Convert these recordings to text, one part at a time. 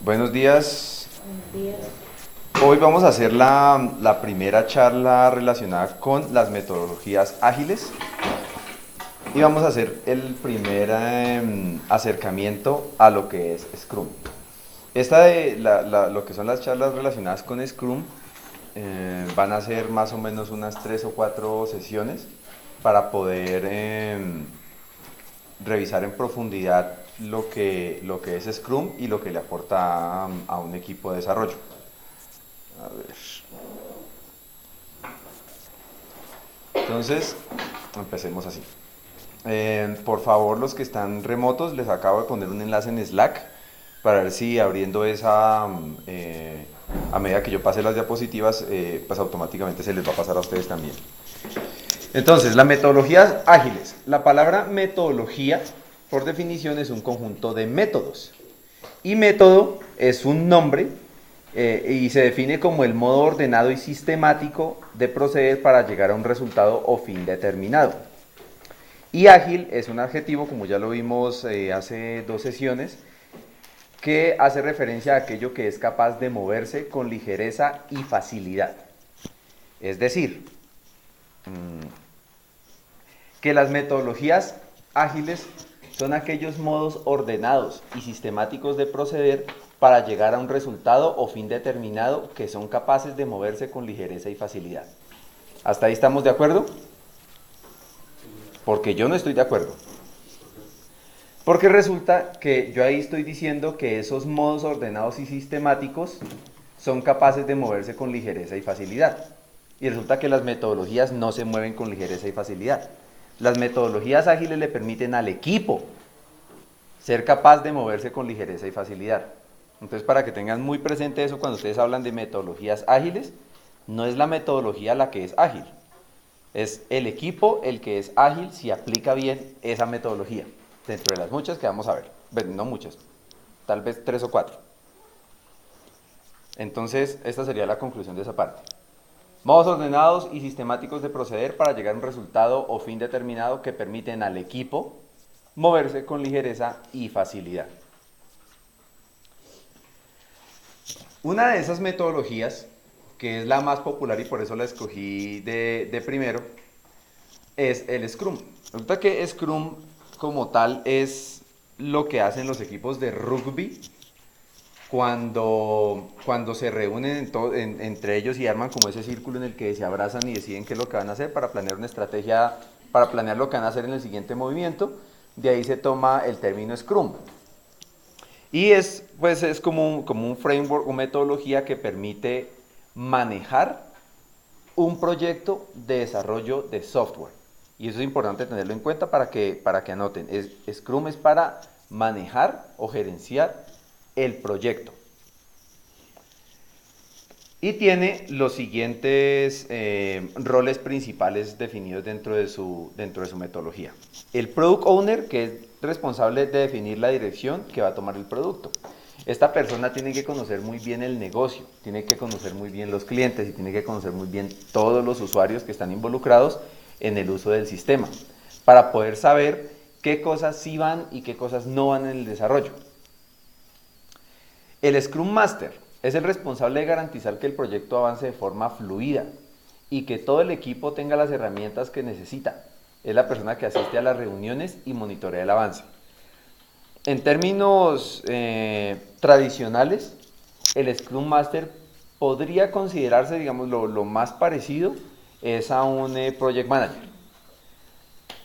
Buenos días. Buenos días. Hoy vamos a hacer la primera charla relacionada con las metodologías ágiles y vamos a hacer el primer acercamiento a lo que es Scrum. Lo que son las charlas relacionadas con Scrum van a ser más o menos unas 3 o 4 sesiones para poder revisar en profundidad lo que es Scrum y lo que le aporta a un equipo de desarrollo. A ver. Entonces, empecemos así. Por favor, los que están remotos, les acabo de poner un enlace en Slack para ver si abriendo esa, a medida que yo pase las diapositivas, pues automáticamente se les va a pasar a ustedes también. Entonces, las metodologías ágiles. La palabra metodología, por definición, es un conjunto de métodos. Y método es un nombre y se define como el modo ordenado y sistemático de proceder para llegar a un resultado o fin determinado. Y ágil es un adjetivo, como ya lo vimos hace 2 sesiones, que hace referencia a aquello que es capaz de moverse con ligereza y facilidad. Es decir, que las metodologías ágiles son aquellos modos ordenados y sistemáticos de proceder para llegar a un resultado o fin determinado que son capaces de moverse con ligereza y facilidad. ¿Hasta ahí estamos de acuerdo? Porque yo no estoy de acuerdo. Porque resulta que yo ahí estoy diciendo que esos modos ordenados y sistemáticos son capaces de moverse con ligereza y facilidad. Y resulta que las metodologías no se mueven con ligereza y facilidad. Las metodologías ágiles le permiten al equipo ser capaz de moverse con ligereza y facilidad. Entonces, para que tengan muy presente eso cuando ustedes hablan de metodologías ágiles, no es la metodología la que es ágil, es el equipo el que es ágil si aplica bien esa metodología, dentro de las muchas que vamos a ver. Bueno, no muchas, tal vez 3 o 4. Entonces, esta sería la conclusión de esa parte. Modos ordenados y sistemáticos de proceder para llegar a un resultado o fin determinado que permiten al equipo moverse con ligereza y facilidad. Una de esas metodologías, que es la más popular y por eso la escogí de primero, es el Scrum. Resulta que Scrum como tal es lo que hacen los equipos de rugby cuando se reúnen entre ellos y arman como ese círculo en el que se abrazan y deciden qué es lo que van a hacer para planear una estrategia, para planear lo que van a hacer en el siguiente movimiento. De ahí se toma el término Scrum. Y pues es como un framework o metodología que permite manejar un proyecto de desarrollo de software. Y eso es importante tenerlo en cuenta para que anoten. Scrum es para manejar o gerenciar el proyecto. Y tiene los siguientes roles principales definidos dentro de su metodología. El Product Owner, que es responsable de definir la dirección que va a tomar el producto. Esta persona tiene que conocer muy bien el negocio, tiene que conocer muy bien los clientes y tiene que conocer muy bien todos los usuarios que están involucrados en el uso del sistema, para poder saber qué cosas sí van y qué cosas no van en el desarrollo. El Scrum Master es el responsable de garantizar que el proyecto avance de forma fluida y que todo el equipo tenga las herramientas que necesita. Es la persona que asiste a las reuniones y monitorea el avance. En términos tradicionales, el Scrum Master podría considerarse, digamos, lo más parecido es a un Project Manager.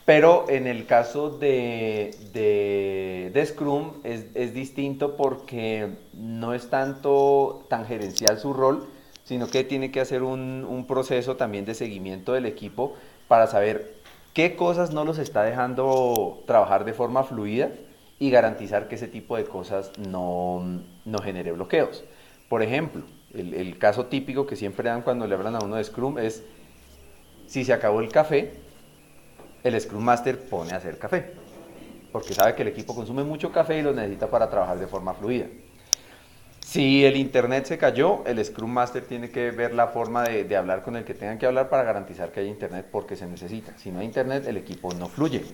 Pero en el caso de Scrum es distinto porque no es tan gerencial su rol, sino que tiene que hacer un proceso también de seguimiento del equipo para saber qué cosas no los está dejando trabajar de forma fluida y garantizar que ese tipo de cosas no genere bloqueos. Por ejemplo, el caso típico que siempre dan cuando le hablan a uno de Scrum es: si se acabó el café, el Scrum Master pone a hacer café, porque sabe que el equipo consume mucho café y lo necesita para trabajar de forma fluida. Si el internet se cayó, el Scrum Master tiene que ver la forma de hablar con el que tengan que hablar para garantizar que haya internet, porque se necesita. Si no hay internet, el equipo no fluye.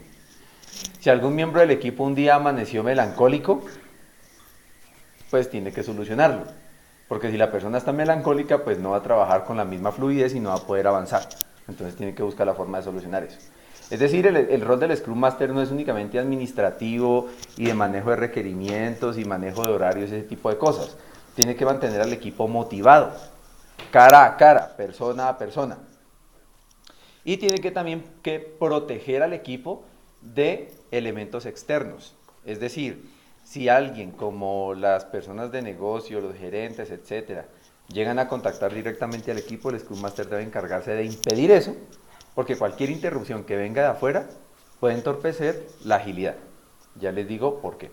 Si algún miembro del equipo un día amaneció melancólico, pues tiene que solucionarlo. Porque si la persona está melancólica, pues no va a trabajar con la misma fluidez y no va a poder avanzar. Entonces tiene que buscar la forma de solucionar eso. Es decir, el rol del Scrum Master no es únicamente administrativo y de manejo de requerimientos y manejo de horarios, ese tipo de cosas. Tiene que mantener al equipo motivado, cara a cara, persona a persona. Y tiene que también que proteger al equipo de elementos externos. Es decir, si alguien como las personas de negocio, los gerentes, etcétera, llegan a contactar directamente al equipo, el Scrum Master debe encargarse de impedir eso, porque cualquier interrupción que venga de afuera puede entorpecer la agilidad. Ya les digo por qué.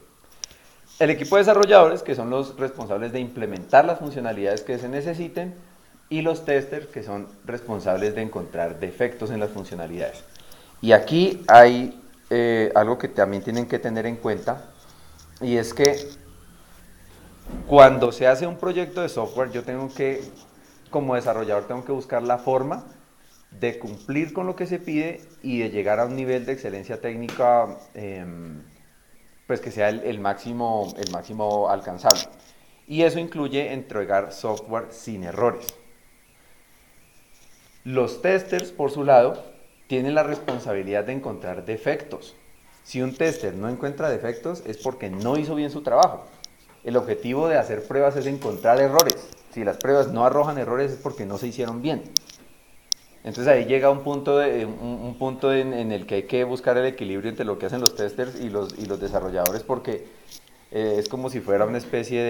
El equipo de desarrolladores, que son los responsables de implementar las funcionalidades que se necesiten, y los testers, que son responsables de encontrar defectos en las funcionalidades. Y aquí hay algo que también tienen que tener en cuenta, y es que cuando se hace un proyecto de software, yo tengo que, como desarrollador, tengo que buscar la forma de cumplir con lo que se pide y de llegar a un nivel de excelencia técnica pues que sea el máximo alcanzable. Y eso incluye entregar software sin errores. Los testers, por su lado, tienen la responsabilidad de encontrar defectos. Si un tester no encuentra defectos es porque no hizo bien su trabajo. El objetivo de hacer pruebas es encontrar errores. Si las pruebas no arrojan errores es porque no se hicieron bien. Entonces ahí llega un punto, en el que hay que buscar el equilibrio entre lo que hacen los testers y los desarrolladores, porque es como si fuera una especie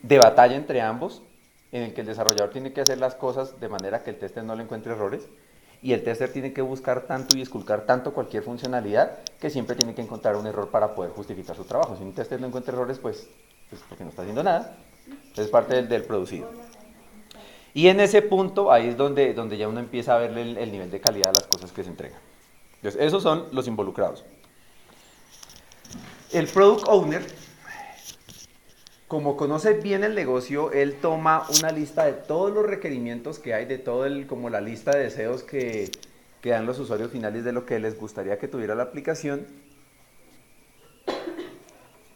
de batalla entre ambos, en el que el desarrollador tiene que hacer las cosas de manera que el tester no le encuentre errores, y el tester tiene que buscar tanto y esculcar tanto cualquier funcionalidad que siempre tiene que encontrar un error para poder justificar su trabajo. Si un tester no encuentra errores, pues porque no está haciendo nada, es parte del producido. Y en ese punto, ahí es donde ya uno empieza a verle el nivel de calidad de las cosas que se entregan. Entonces, esos son los involucrados. El Product Owner, como conoce bien el negocio, él toma una lista de todos los requerimientos que hay, de todo como la lista de deseos que dan los usuarios finales de lo que les gustaría que tuviera la aplicación,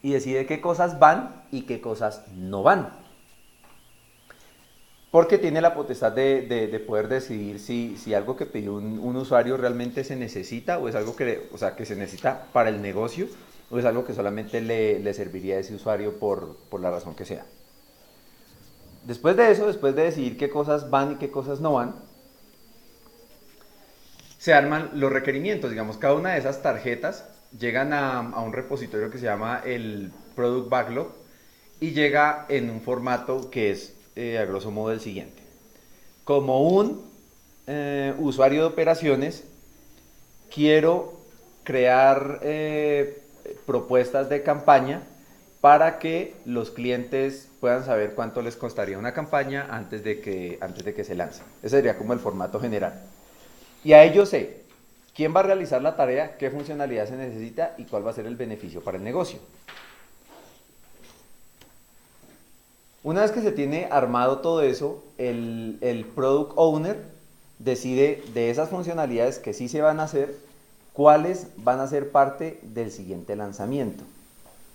y decide qué cosas van y qué cosas no van. Porque tiene la potestad de poder decidir si algo que pidió un usuario realmente se necesita, o es algo que se necesita para el negocio, o es algo que solamente le serviría a ese usuario por la razón que sea. Después de eso, después de decidir qué cosas van y qué cosas no van, se arman los requerimientos. Digamos, cada una de esas tarjetas llegan a un repositorio que se llama el Product Backlog, y llega en un formato que es a grosso modo el siguiente. Como un usuario de operaciones, quiero crear propuestas de campaña para que los clientes puedan saber cuánto les costaría una campaña antes de que se lance. Ese sería como el formato general. Y a ello sé quién va a realizar la tarea, qué funcionalidad se necesita y cuál va a ser el beneficio para el negocio. Una vez que se tiene armado todo eso, el Product Owner decide de esas funcionalidades que sí se van a hacer, cuáles van a ser parte del siguiente lanzamiento.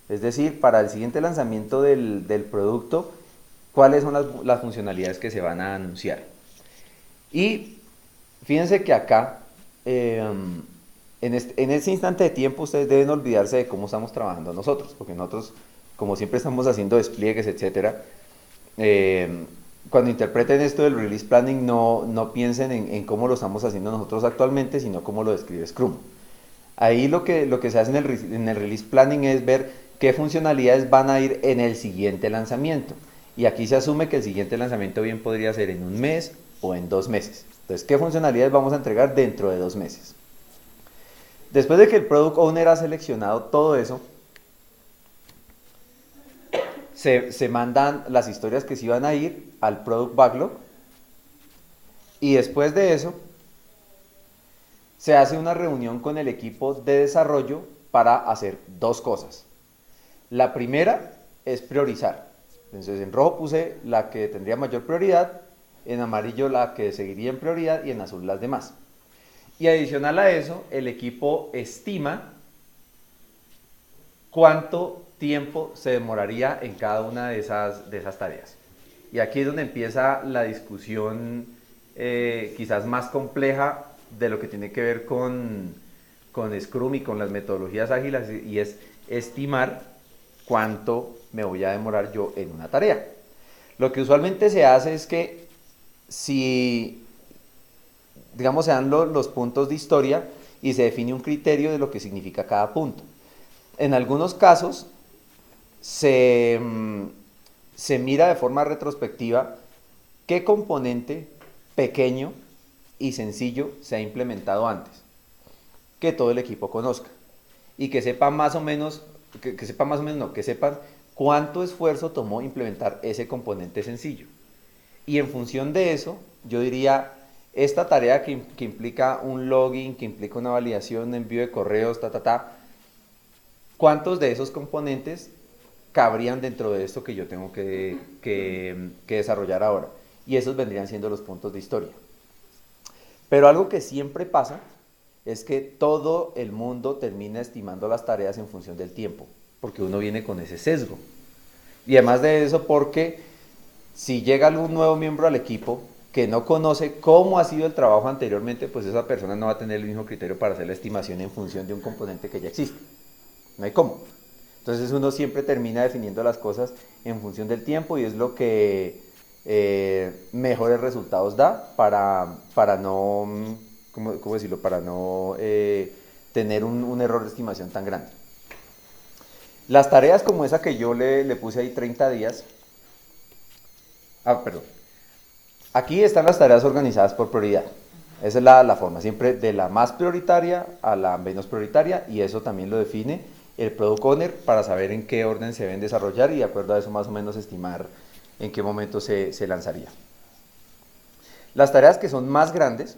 Es decir, para el siguiente lanzamiento del producto, cuáles son las funcionalidades que se van a anunciar. Y fíjense que acá, en este instante de tiempo, ustedes deben olvidarse de cómo estamos trabajando nosotros, porque nosotros, como siempre estamos haciendo despliegues, etcétera, cuando interpreten esto del release planning, no piensen en cómo lo estamos haciendo nosotros actualmente, sino cómo lo describe Scrum. Ahí lo que se hace en el release planning es ver qué funcionalidades van a ir en el siguiente lanzamiento. Y aquí se asume que el siguiente lanzamiento bien podría ser en un mes o en 2 meses. Entonces, ¿qué funcionalidades vamos a entregar dentro de 2 meses? Después de que el Product Owner ha seleccionado todo eso, se mandan las historias que sí van a ir al Product Backlog, y después de eso se hace una reunión con el equipo de desarrollo para hacer 2 cosas. La primera es priorizar. Entonces en rojo puse la que tendría mayor prioridad, en amarillo la que seguiría en prioridad y en azul las demás. Y adicional a eso, el equipo estima cuánto tiempo se demoraría en cada una de esas tareas? Y aquí es donde empieza la discusión quizás más compleja de lo que tiene que ver con Scrum y con las metodologías ágiles, y es estimar cuánto me voy a demorar yo en una tarea. Lo que usualmente se hace es que si, digamos, se dan los puntos de historia y se define un criterio de lo que significa cada punto. En algunos casos se mira de forma retrospectiva qué componente pequeño y sencillo se ha implementado antes, que todo el equipo conozca y que sepan más o menos, que sepan cuánto esfuerzo tomó implementar ese componente sencillo. Y en función de eso, yo diría, esta tarea que implica un login, que implica una validación, envío de correos, ¿cuántos de esos componentes cabrían dentro de esto que yo tengo que desarrollar ahora? Y esos vendrían siendo los puntos de historia. Pero algo que siempre pasa es que todo el mundo termina estimando las tareas en función del tiempo, porque uno viene con ese sesgo. Y además de eso, porque si llega algún nuevo miembro al equipo que no conoce cómo ha sido el trabajo anteriormente, pues esa persona no va a tener el mismo criterio para hacer la estimación en función de un componente que ya existe. No hay cómo. Entonces uno siempre termina definiendo las cosas en función del tiempo, y es lo que mejores resultados da para no, ¿cómo decirlo? Para no tener un error de estimación tan grande. Las tareas como esa que yo le puse ahí 30 días. Perdón. Aquí están las tareas organizadas por prioridad. Esa es la forma, siempre de la más prioritaria a la menos prioritaria, y eso también lo define el Product Owner para saber en qué orden se deben desarrollar y de acuerdo a eso más o menos estimar en qué momento se lanzaría. Las tareas que son más grandes,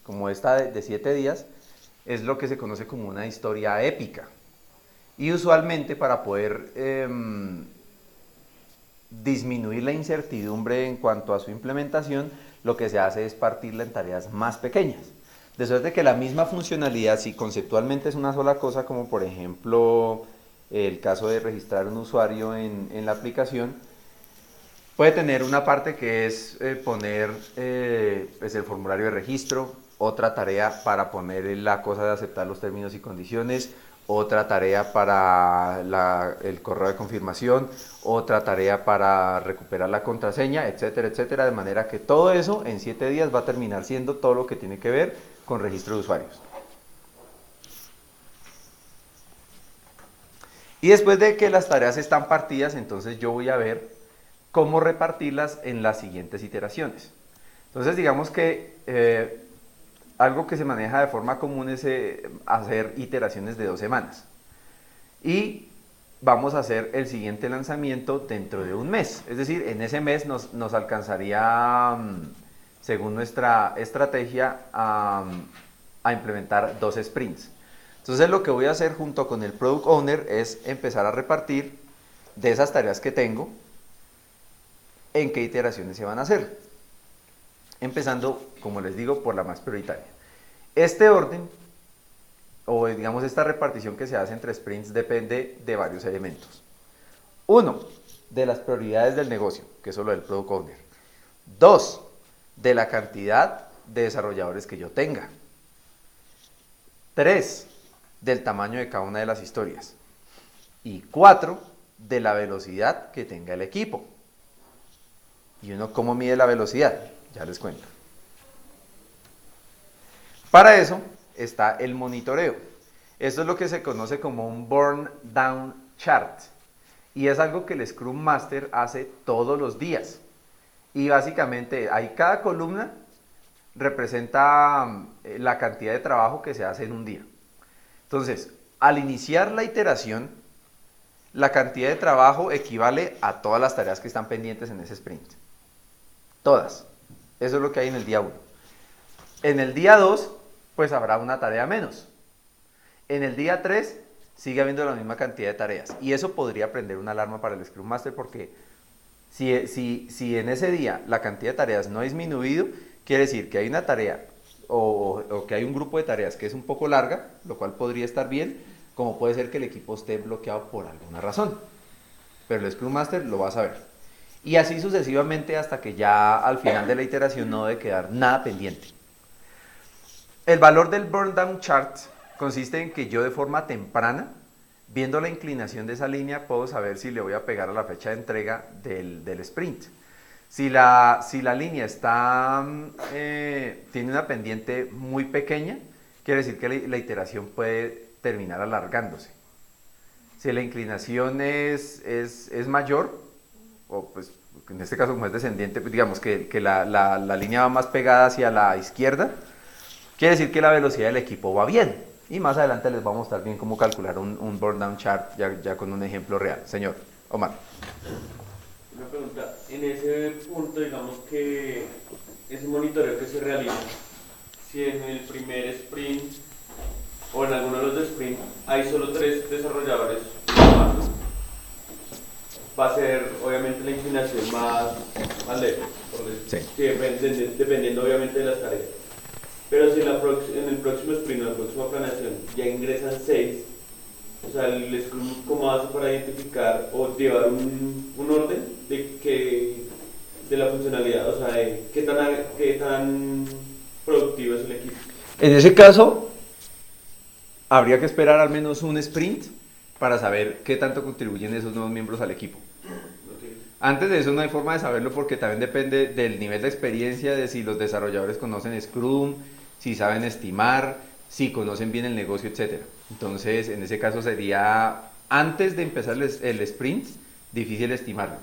como esta de 7 días, es lo que se conoce como una historia épica. Y usualmente para poder disminuir la incertidumbre en cuanto a su implementación, lo que se hace es partirla en tareas más pequeñas. De suerte que la misma funcionalidad, si conceptualmente es una sola cosa, como por ejemplo el caso de registrar un usuario en la aplicación, puede tener una parte que es poner pues el formulario de registro, otra tarea para poner la cosa de aceptar los términos y condiciones, otra tarea para el correo de confirmación, otra tarea para recuperar la contraseña, etcétera, etcétera, de manera que todo eso en 7 días va a terminar siendo todo lo que tiene que ver con registro de usuarios. Y después de que las tareas están partidas, entonces yo voy a ver cómo repartirlas en las siguientes iteraciones. Entonces digamos que algo que se maneja de forma común es hacer iteraciones de 2 semanas. Y vamos a hacer el siguiente lanzamiento dentro de un mes. Es decir, en ese mes nos alcanzaría, según nuestra estrategia, a implementar 2 sprints. Entonces lo que voy a hacer junto con el Product Owner es empezar a repartir de esas tareas que tengo en qué iteraciones se van a hacer. Empezando, como les digo, por la más prioritaria. Este orden, o digamos esta repartición que se hace entre sprints, depende de varios elementos. 1, de las prioridades del negocio, que es lo del Product Owner. 2, de la cantidad de desarrolladores que yo tenga. 3, del tamaño de cada una de las historias. Y 4, de la velocidad que tenga el equipo. ¿Y uno cómo mide la velocidad? Ya les cuento. Para eso está el monitoreo. Esto es lo que se conoce como un burn down chart. Y es algo que el Scrum Master hace todos los días. Y básicamente cada columna representa la cantidad de trabajo que se hace en un día. Entonces, al iniciar la iteración, la cantidad de trabajo equivale a todas las tareas que están pendientes en ese sprint. Todas. Eso es lo que hay en el día 1. En el día 2, pues habrá una tarea menos. En el día 3, sigue habiendo la misma cantidad de tareas. Y eso podría prender una alarma para el Scrum Master, porque si en ese día la cantidad de tareas no ha disminuido, quiere decir que hay una tarea o que hay un grupo de tareas que es un poco larga, lo cual podría estar bien, como puede ser que el equipo esté bloqueado por alguna razón. Pero el Scrum Master lo va a saber. Y así sucesivamente hasta que ya al final de la iteración no debe quedar nada pendiente. El valor del burn down chart consiste en que yo de forma temprana, viendo la inclinación de esa línea, puedo saber si le voy a pegar a la fecha de entrega del sprint. Si la línea está, tiene una pendiente muy pequeña, quiere decir que la iteración puede terminar alargándose. Si la inclinación es mayor, o pues en este caso como es descendiente, pues digamos que la línea va más pegada hacia la izquierda, quiere decir que la velocidad del equipo va bien. Y más adelante les vamos a mostrar bien cómo calcular un burn down chart ya con un ejemplo real. Señor Omar. Una pregunta, en ese punto digamos que ese monitoreo que se realiza, si en el primer sprint o en alguno de los de sprint hay solo 3 desarrolladores, va a ser obviamente la inclinación más leve, Sí. dependiendo obviamente de las tareas. Pero si en el próximo sprint o en la próxima planeación ya ingresan 6, o sea, el Scrum, ¿cómo hace para identificar o llevar un orden de la funcionalidad? O sea, de qué tan productivo es el equipo. En ese caso, habría que esperar al menos un sprint para saber qué tanto contribuyen esos nuevos miembros al equipo. Antes de eso no hay forma de saberlo porque también depende del nivel de experiencia, de si los desarrolladores conocen Scrum, si saben estimar, si conocen bien el negocio, etc. Entonces, en ese caso sería, antes de empezar el sprint, difícil estimarlo.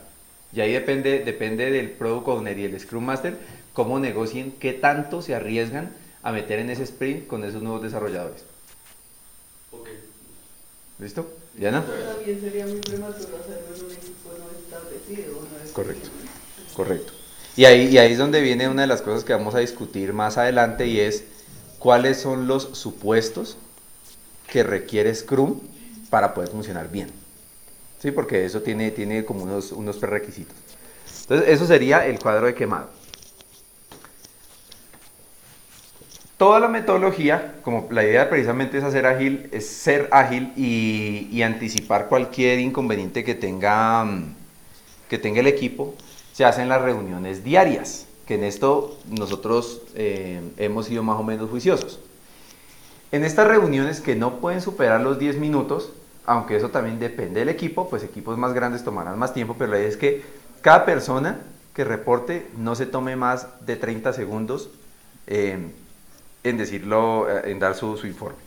Y ahí depende del Product Owner y el Scrum Master, cómo negocien, qué tanto se arriesgan a meter en ese sprint con esos nuevos desarrolladores. Okay. ¿Listo? ¿Diana? También sería muy prematuro hacerlo en un equipo no establecido. Correcto, correcto. Y ahí es donde viene una de las cosas que vamos a discutir más adelante y es cuáles son los supuestos que requiere Scrum para poder funcionar bien. ¿Sí? Porque eso tiene como unos prerequisitos. Entonces, eso sería el cuadro de quemado. Toda la metodología, como la idea precisamente es ser ágil y anticipar cualquier inconveniente que tenga el equipo, se hacen las reuniones diarias, que en esto nosotros hemos sido más o menos juiciosos. En estas reuniones que no pueden superar los 10 minutos, aunque eso también depende del equipo, pues equipos más grandes tomarán más tiempo, pero la idea es que cada persona que reporte no se tome más de 30 segundos en decirlo, en dar su informe.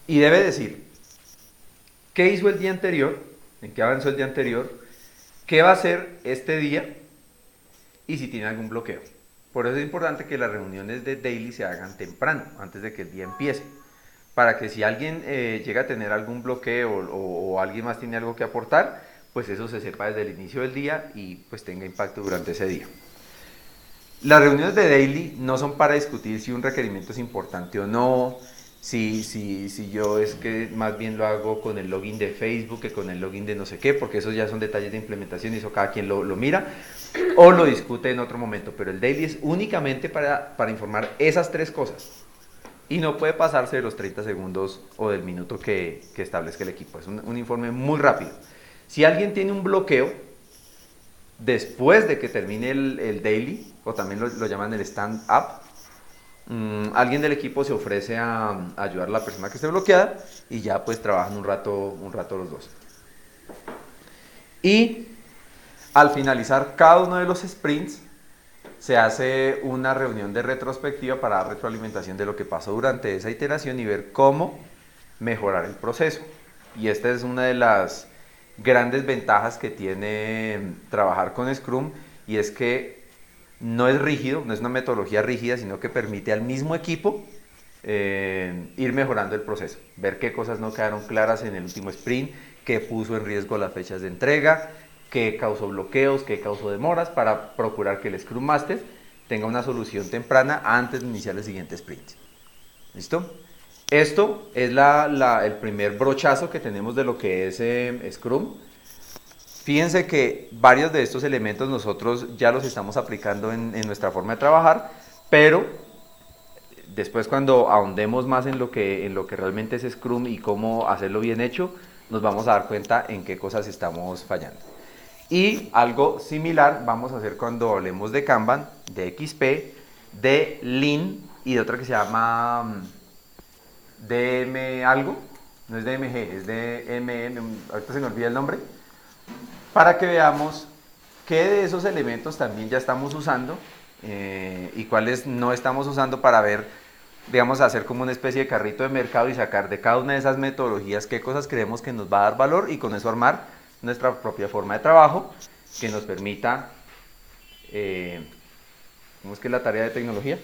Y debe decir qué hizo el día anterior, en qué avanzó el día anterior, qué va a hacer este día y si tiene algún bloqueo. Por eso es importante que las reuniones de daily se hagan temprano, antes de que el día empiece, para que si alguien llega a tener algún bloqueo o alguien más tiene algo que aportar, pues eso se sepa desde el inicio del día y pues tenga impacto durante ese día. Las reuniones de daily no son para discutir si un requerimiento es importante o no, si yo es que más bien lo hago con el login de Facebook que con el login de no sé qué, porque esos ya son detalles de implementación y eso cada quien lo mira o lo discute en otro momento, pero el daily es únicamente para informar esas 3 cosas y no puede pasarse de los 30 segundos o del minuto que establezca el equipo, es un informe muy rápido. Si alguien tiene un bloqueo, después de que termine el daily, o también lo llaman el stand-up, alguien del equipo se ofrece a ayudar a la persona que esté bloqueada y ya pues trabajan un rato los dos. Y al finalizar cada uno de los sprints, se hace una reunión de retrospectiva para dar retroalimentación de lo que pasó durante esa iteración y ver cómo mejorar el proceso. Y esta es una de las grandes ventajas que tiene trabajar con Scrum, y es que no es rígido, no es una metodología rígida, sino que permite al mismo equipo ir mejorando el proceso, ver qué cosas no quedaron claras en el último sprint, qué puso en riesgo las fechas de entrega, qué causó bloqueos, qué causó demoras, para procurar que el Scrum Master tenga una solución temprana antes de iniciar el siguiente sprint. ¿Listo? Esto es el primer brochazo que tenemos de lo que es Scrum. Fíjense que varios de estos elementos nosotros ya los estamos aplicando en nuestra forma de trabajar, pero después cuando ahondemos más en lo que realmente es Scrum y cómo hacerlo bien hecho, nos vamos a dar cuenta en qué cosas estamos fallando. Y algo similar vamos a hacer cuando hablemos de Kanban, de XP, de Lean y de otra que se llama DM algo, no es DMG, es DMM, ahorita se me olvida el nombre, para que veamos qué de esos elementos también ya estamos usando y cuáles no estamos usando para ver, digamos, hacer como una especie de carrito de mercado y sacar de cada una de esas metodologías qué cosas creemos que nos va a dar valor y con eso armar nuestra propia forma de trabajo que nos permita, ¿cómo es que es la tarea de tecnología?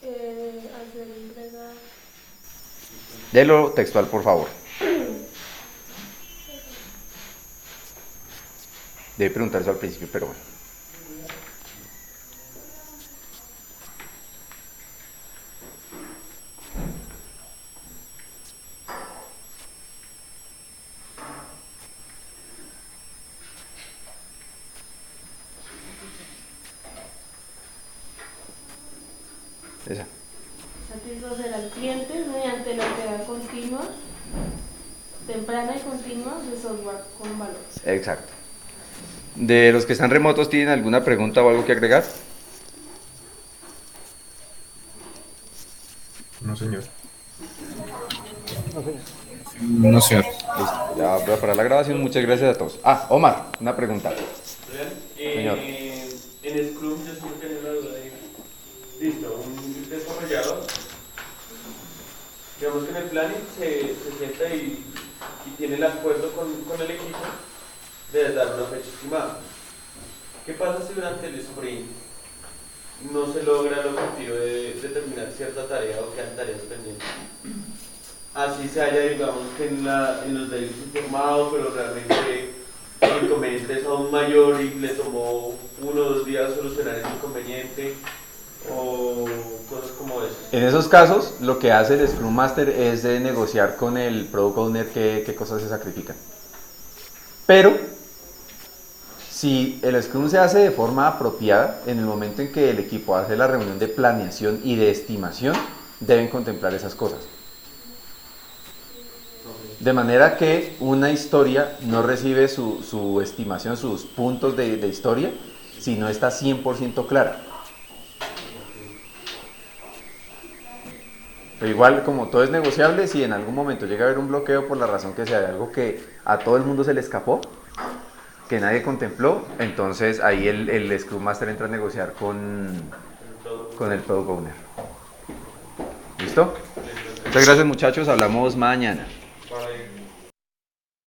Hacer entrega. Léelo textual, por favor. Debe preguntar eso al principio, pero bueno. Esa. Satisfacer al cliente mediante la entrega continua, temprana y continua de software con valor. Exacto. De los que están remotos, ¿tienen alguna pregunta o algo que agregar? No, señor. No, señor. Listo, ya voy a parar la grabación. Muchas gracias a todos. Ah, Omar, una pregunta. Señor. En Scrum yo siempre tengo la duda de, listo, un desarrollador, digamos que en el planning se sienta y tiene el acuerdo con el equipo de dar una fecha estimada. ¿Qué pasa si durante el sprint no se logra el objetivo de terminar cierta tarea o quedan tareas pendientes? Así se haya, digamos, que en los dailies informado, pero realmente el inconveniente es aún mayor y le tomó 1 o 2 días solucionar ese inconveniente, o cosas como eso. En esos casos, lo que hace el Scrum Master es de negociar con el Product Owner qué cosas se sacrifican. Pero, si el Scrum se hace de forma apropiada, en el momento en que el equipo hace la reunión de planeación y de estimación, deben contemplar esas cosas. De manera que una historia no recibe su estimación, sus puntos de historia, si no está 100% clara. Pero igual, como todo es negociable, si en algún momento llega a haber un bloqueo por la razón que sea de algo que a todo el mundo se le escapó, que nadie contempló, entonces ahí el Scrum Master entra a negociar con el Product Owner. ¿Listo? Muchas gracias, muchachos, hablamos mañana.